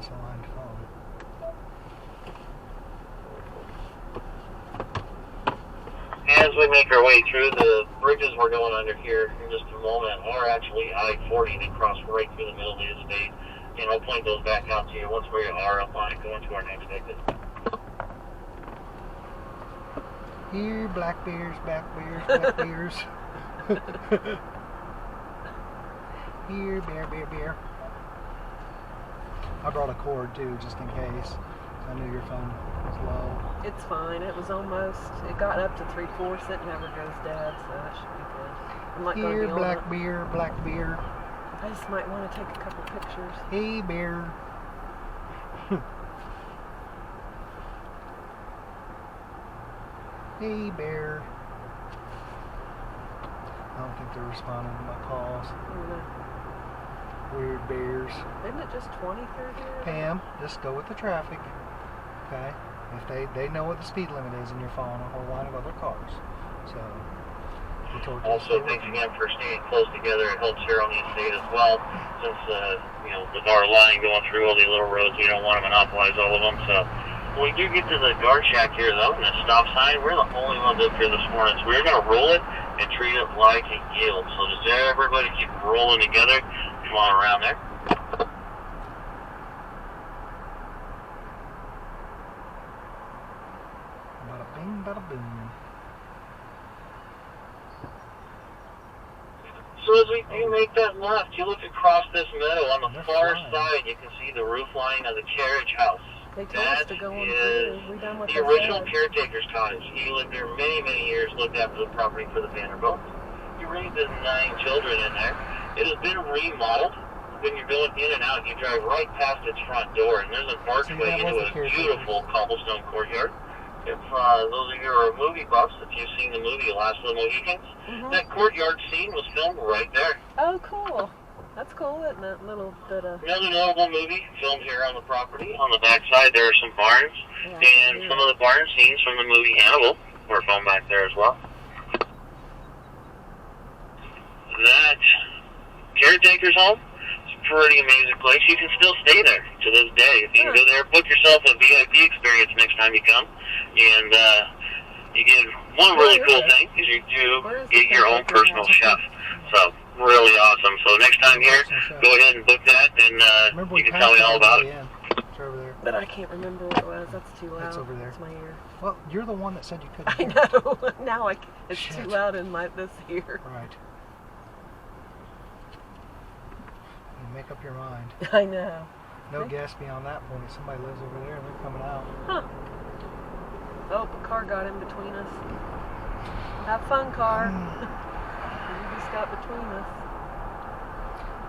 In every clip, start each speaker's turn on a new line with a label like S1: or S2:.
S1: misaligned phone.
S2: As we make our way through the bridges we're going under here in just a moment are actually I-40. They cross right through the middle of the estate. And I'll point those back out to you once we are up on it going to our next exit.
S1: Here, black bears, black bears. Here, bear. I brought a cord too, just in case. I knew your phone was low.
S3: It's fine. It was almost. It got up to 3/4. It never goes dead, so that should be good. I'm not going to
S1: Here,
S3: be
S1: black
S3: on
S1: bear.
S3: I just might want to take a couple pictures.
S1: Hey, bear. Hey, bear. I don't think they're responding to my calls. Weird bears.
S3: Isn't it just 20 through here?
S1: Pam, just go with the traffic. Okay? If they know what the speed limit is in your phone or line of other cars. So, we told you.
S2: Also, thanks again for staying close together. It helps here on the estate as well. Since, with our line going through all these little roads, we don't want to monopolize all of them. So, when we do get to the guard shack here, though, and the stop sign, we're the only ones up here this morning. So, we're going to roll it and treat it like a yield. So, just everybody keep rolling together. Come on around there.
S1: Bada bing, bada boom.
S2: So as we do make that left, you look across this meadow. On the far side, you can see the roof line of the carriage house.
S3: They told us to go on through. We done what
S2: the original caretaker's cottage. He lived there many, many years, looked after the property for the Vanderbilts. He raised his 9 children in there. It has been remodeled. When you're going in and out, you drive right past its front door, and there's an archway into a beautiful cobblestone courtyard. If those of you who are movie buffs, if you've seen the movie Last of the Mohicans, that courtyard scene was filmed right there.
S3: Oh, cool. That's cool, isn't it? A little bit of...
S2: Another notable movie filmed here on the property. On the back side, there are some barns, and some of the barn scenes from the movie Hannibal were filmed back there as well. That caretaker's home is a pretty amazing place. You can still stay there to this day. If you can go there, book yourself a VIP experience next time you come. And you get one really cool thing is you do get your own personal chef. So really awesome. So next time here, go ahead and book that, and you can tell me all about it.
S1: It's over there.
S3: But I can't remember what it was. That's too loud.
S1: It's over there.
S3: It's my ear.
S1: Well, you're the one that said you couldn't
S3: I
S1: hear.
S3: know. Now it's too loud in this ear.
S1: Right. You make up your mind.
S3: I know.
S1: No guess beyond that point. Somebody lives over there and they're coming out.
S3: Huh. Oh, a car got in between us. Have fun, car. You just got between us.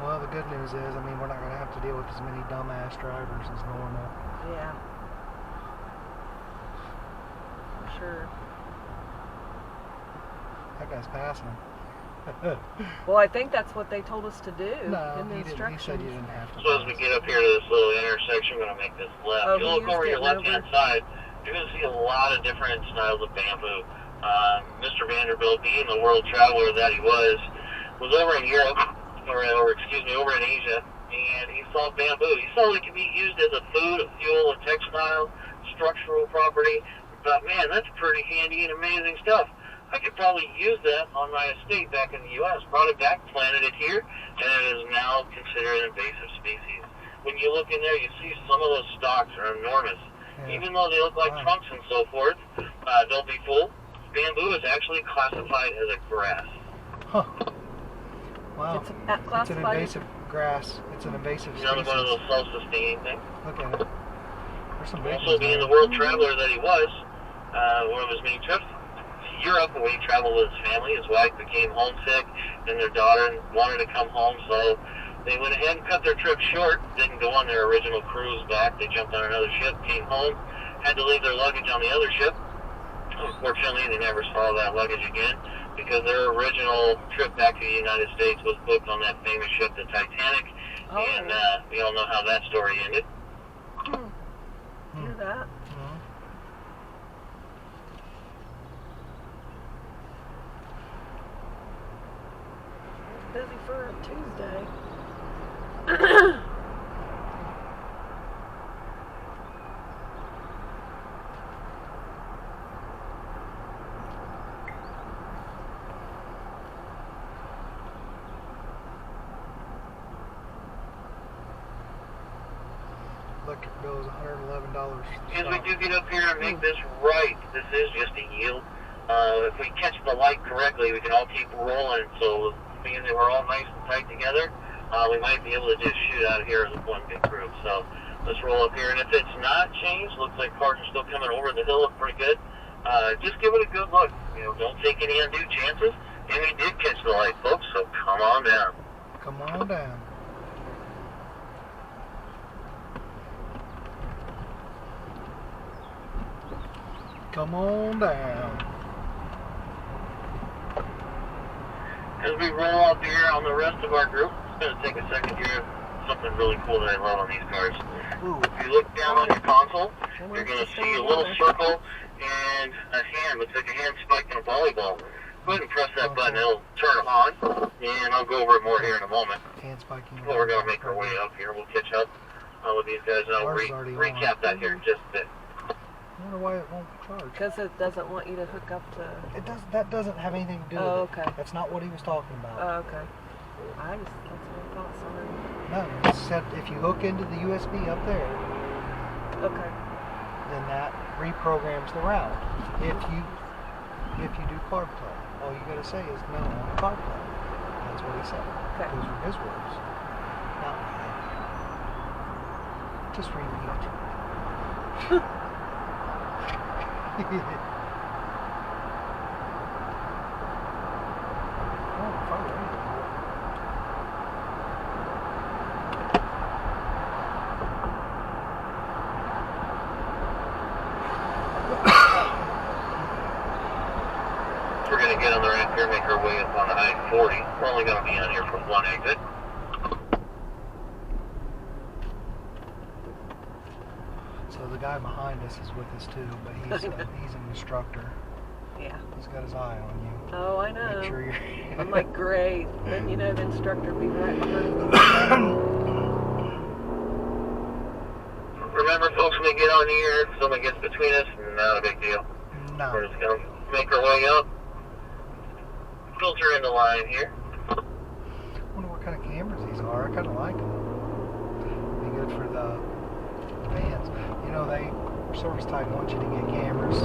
S1: Well, the good news is, we're not going to have to deal with as many dumbass drivers as normal.
S3: Yeah. For sure.
S1: That guy's passing.
S2: Well, I think that's what they told us to do in the instructions.
S1: He said you didn't have to.
S2: So as we get up here to this little intersection, we're going to make this left.
S3: Oh,
S2: you look over your left-hand side, you're going to see a lot of different styles of bamboo. Mr. Vanderbilt, being the world traveler that he was over in Europe, over in Asia, and he saw bamboo. He saw it could be used as a food, a fuel, a textile, structural property. But man, that's pretty handy and amazing stuff. I could probably use that on my estate back in the U.S. Brought it back, planted it here, and it is now considered an invasive species. When you look in there, you see some of those stalks are enormous. Yeah. Even though they look like trunks and so forth, don't be fooled. Bamboo is actually classified as a grass.
S1: Huh. Wow.
S3: It's
S1: an invasive grass. It's an invasive species.
S2: Another one of those self-sustaining things.
S1: Look at it. There's some big
S2: also, being the world traveler that he was, one of his many trips to Europe, where he traveled with his family, his wife became homesick, and their daughter wanted to come home, so they went ahead and cut their trip short, didn't go on their original cruise back. They jumped on another ship, came home, had to leave their luggage on the other ship. Unfortunately, they never saw that luggage again because their original trip back to the United States was booked on that famous ship, the Titanic, and we all know how that story ended.
S3: Hear that? Busy for a Tuesday.
S1: electric bill is $111.
S2: As we do get up here and make this right, this is just a yield. If we catch the light correctly, we can all keep rolling. So being that we're all nice and tight together, we might be able to just shoot out of here as one big group. So let's roll up here. And if it's not changed, looks like cars are still coming over the hill, look pretty good. Just give it a good look. Don't take any undue chances. And we did catch the light, folks. So come on down.
S1: Come on down. Come on down.
S2: As we roll up here on the rest of our group, it's going to take a second here. Something really cool that I love on these cars.
S1: Ooh.
S2: If you look down on your console, you're going to see a little circle and a hand. Looks like a hand spiked in a volleyball. Go ahead and press that button. It'll turn on, and I'll go over it more here in a moment.
S1: Hand spiking.
S2: Well, we're going to make our way up here. We'll catch up with these guys, and I'll recap that here in just a bit.
S1: I wonder why it won't charge.
S3: Because it doesn't want you to hook up to...
S1: That doesn't have anything to do with
S3: Oh,
S1: it.
S3: okay.
S1: That's not what he was talking about.
S3: Oh, okay. That's what I thought, sorry.
S1: No, it said if you hook into the USB up there,
S3: Okay.
S1: then that reprograms the route. If you do carb play, all you gotta say is no on carb play. That's what he said.
S3: Okay.
S1: Those were his words. Not mine. Just repeat. Oh, fire.
S2: We're going to get on the ramp here, make our way up on the I-40. We're only going to be on here for one exit.
S1: So the guy behind us is with us too, but he's an instructor.
S3: Yeah.
S1: He's got his eye on you.
S3: Oh, I know.
S1: Make sure you're...
S3: I'm like, great. Then the instructor will be right behind me.
S2: Remember, folks, when we get on here, if someone gets between us, not a big deal.
S1: No.
S2: We're just going to make our way up, filter in the line here.
S1: I wonder what kind of cameras these are. I kind of like them. Be good for the fans. They service type want you to get cameras.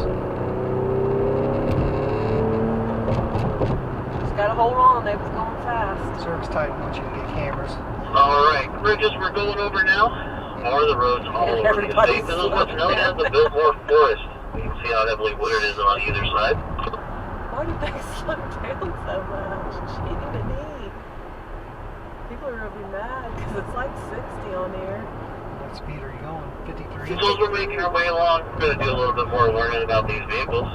S3: Just gotta hold on. They was going fast.
S1: Service type wants you to get cameras.
S2: All right, we're going over now. More of the roads all over the
S3: Everybody's
S2: state. This is what's known as the Biltmore Forest. You can see how heavily wooded it is on either side.
S3: Why did they slow down so much? Gee, me. People are gonna be mad because it's like 60 on here.
S1: What speed are you going? 53?
S2: So as we're making our way along, we're going to do a little bit more learning about these vehicles.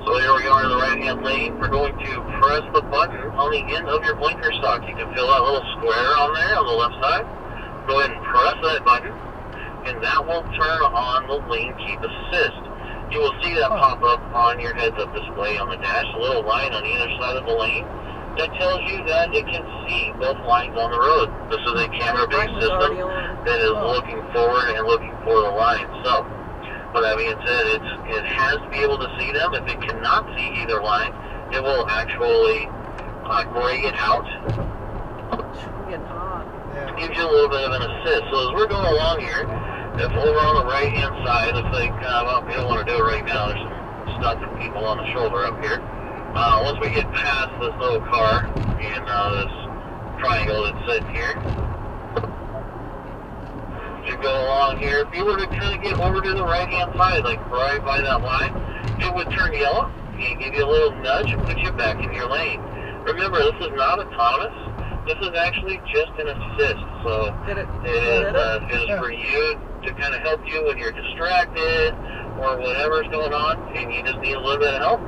S2: So here we are in the right-hand lane. We're going to press the button on the end of your blinker stock. You can feel that little square on there on the left side. Go ahead and press that button, and that will turn on the lane keep assist. You will see that pop up on your heads-up display on the dash, a little line on either side of the lane. That tells you that it can see both lines on the road. This is a camera-based system that is looking forward and looking for the line. So, with that being said, it has to be able to see them. If it cannot see either line, it will actually gray it out.
S3: It's getting hot.
S1: Yeah.
S2: It gives you a little bit of an assist. So as we're going along here, if over on the right-hand side, looks like, well, we don't want to do it right now. There's some stuff for people on the shoulder up here. Once we get past this little car and this triangle that's sitting here, you go along here. If you were to kind of get over to the right-hand side, like right by that line, it would turn yellow and give you a little nudge and put you back in your lane. Remember, this is not autonomous. This is actually just an assist. So it is for you to kind of help you when you're distracted or whatever's going on and you just need a little bit of help.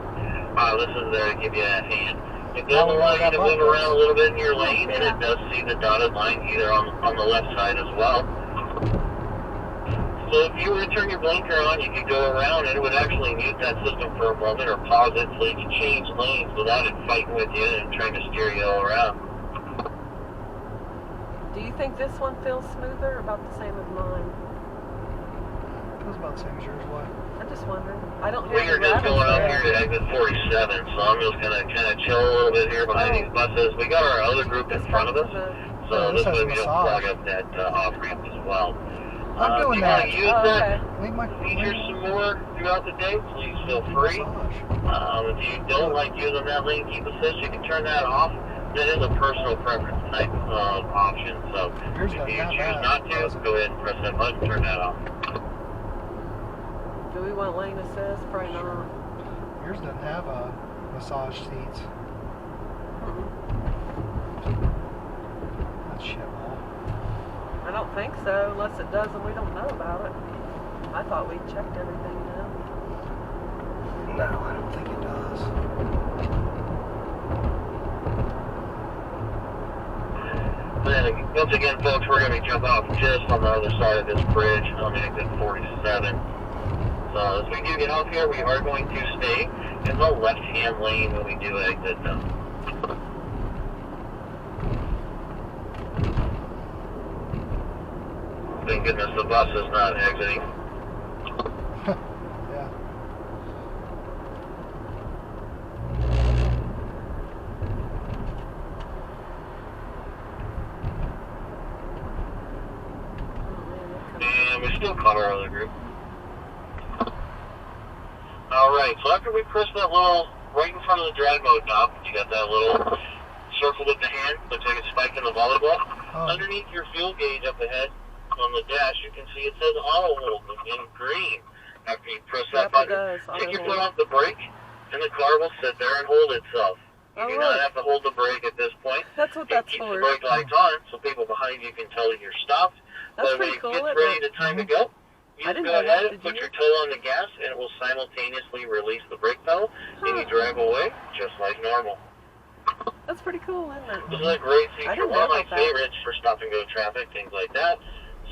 S2: This is there to give you a hand. It does allow you to move around a little bit in your lane, and it does see the dotted line either on the left side as well. So if you were to turn your blinker on, you could go around and it would actually mute that system for a moment or pause it so you can change lanes without it fighting with you and trying to steer you all around.
S3: Do you think this one feels smoother or about the same as mine?
S1: Feels about the same as yours. What?
S3: I'm just wondering. I don't
S2: We
S3: hear
S2: are just going up here to exit 47, so I'm just going to kind of chill a little bit here behind these buses. We got our other group in front of us, so this way we don't clog up that off-ramp as well.
S1: I'm doing
S2: if you
S1: that.
S2: want to use
S3: Oh,
S2: that
S3: okay.
S1: Leave my
S2: feature some more throughout the day, please feel free.
S1: massage.
S2: If you don't like using that lane keep assist, you can turn that off. That is a personal preference type of option. So
S1: Yours
S2: if
S1: doesn't
S2: you
S1: have
S2: choose
S1: that,
S2: not to,
S1: does it?
S2: go ahead and press that button, turn that off.
S3: Do we want lane assist? Probably not.
S1: Yours doesn't have massage seats.
S3: Mm-mm.
S1: That's shit ball.
S3: I don't think so, unless it does and we don't know about it. I thought we checked everything now.
S1: No, I don't think it does.
S2: Then once again, folks, we're going to jump off just on the other side of this bridge on exit 47. So as we do get off here, we are going to stay in the left-hand lane when we do exit them. Thank goodness the bus is not exiting.
S1: Yeah.
S2: And we still caught our other group. Alright, so after we press that little, right in front of the drive mode knob, you got that little circle with the hand, looks like it's spiked in the volleyball.
S1: Oh.
S2: Underneath your fuel gauge up ahead on the dash, you can see it says auto hold in green. After you press that
S3: Yep, it
S2: button,
S3: does.
S2: take your
S3: Auto
S2: foot
S3: hold.
S2: off the brake, and the car will sit there and hold itself. You
S3: Oh,
S2: do not
S3: look.
S2: have to hold the brake at this point.
S3: That's what
S2: It
S3: that's
S2: keeps
S3: for.
S2: the brake lights on, so people behind you can tell that you're stopped.
S3: That's
S2: But when
S3: pretty
S2: it
S3: cool,
S2: gets
S3: isn't
S2: ready
S3: it?
S2: to time to go, you
S3: I
S2: just
S3: didn't
S2: go
S3: know that,
S2: ahead and
S3: did
S2: put
S3: you?
S2: your toe on the gas, and it will simultaneously release the brake pedal, and you drive away just like normal.
S3: That's pretty cool, isn't it?
S2: This is a great
S3: I
S2: feature,
S3: didn't
S2: one of
S3: know
S2: my
S3: about that.
S2: favorites for stop and go traffic, things like that.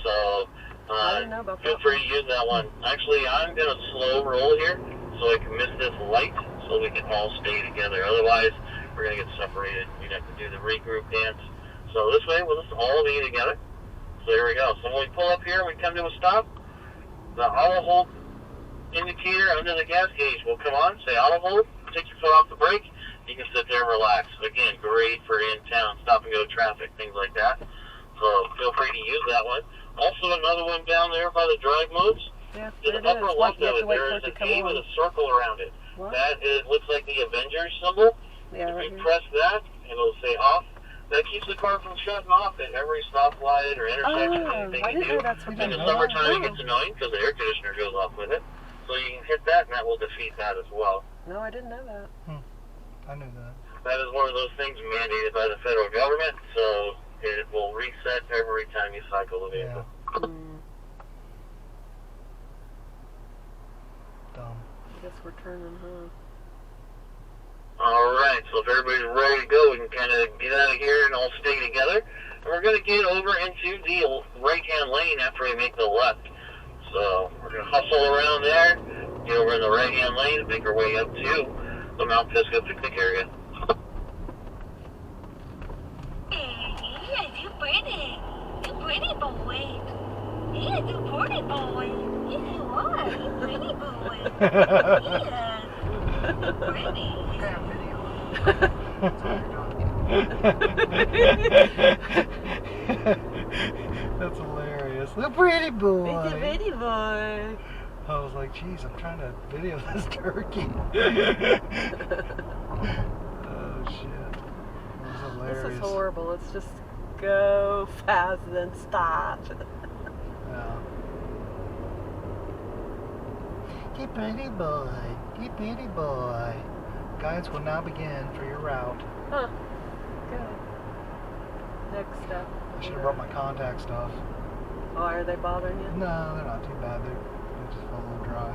S2: So,
S3: I didn't know about
S2: feel
S3: that
S2: free to use that one. Actually, I'm going to slow roll here so I can miss this light so we can all stay together. Otherwise, we're going to get separated. We'd have to do the regroup dance. So this way, we'll just all be together. So here we go. So when we pull up here, we come to a stop. The auto hold indicator under the gas gauge will come on, say auto hold, take your foot off the brake. You can sit there and relax. Again, great for in-town stop and go traffic, things like that. So feel free to use that one. Also, another one down there by the drive modes.
S3: Yeah,
S2: To
S3: there
S2: the
S3: it
S2: upper
S3: is.
S2: left
S3: You have
S2: of
S3: to
S2: it,
S3: wait
S2: there
S3: for
S2: is
S3: it to
S2: an
S3: come
S2: A with
S3: on.
S2: a circle around it.
S3: What?
S2: That is, looks like the Avengers symbol.
S3: Yeah,
S2: If
S3: right
S2: you
S3: here.
S2: press that, it'll say off. That keeps the car from shutting off at every stoplight or intersection,
S3: Oh,
S2: anything
S3: I
S2: you
S3: didn't
S2: do.
S3: know that's what
S1: You
S2: In
S3: that
S2: the
S1: didn't know
S3: was.
S2: summertime, it
S3: Oh.
S2: gets annoying because the air conditioner goes off with it. So you can hit that, and that will defeat that as well.
S3: No, I didn't know that.
S1: I knew that.
S2: That is one of those things mandated by the federal government, so it will reset every time you cycle the vehicle.
S3: Hmm.
S1: Dumb.
S3: I guess we're turning, huh?
S2: Alright, so if everybody's ready to go, we can kind of get out of here and all stay together. And we're going to get over into the right-hand lane after we make the left. So we're going to hustle around there, get over in the right-hand lane, and make our way up to the Mount Pisgah picnic area.
S4: Yeah, you pretty. You pretty boy. Yeah, you pretty boy. Yes, you are. You pretty boy. Yes. Pretty.
S1: That's hilarious. The pretty boy.
S3: It's a bitty boy.
S1: I was like, geez, I'm trying to video this turkey. Oh shit. That was hilarious.
S3: This is horrible. Let's just go fast and then stop.
S1: Yeah. You pretty boy. You pretty boy. Guides will now begin for your route.
S3: Huh. Good. Next step.
S1: I should have brought my contact stuff.
S3: Oh, are they bothering you?
S1: No, they're not too bad. They just feel a little dry.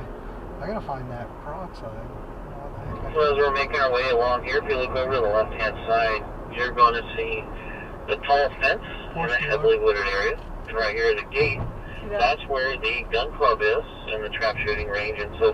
S1: I gotta find that peroxide. What the heck?
S2: So as we're making our way along here, if you look over to the left-hand side, you're going to see the tall fence in a heavily wooded area. And right here at the gate,
S3: See that?
S2: that's where the gun club is and the trap shooting range and so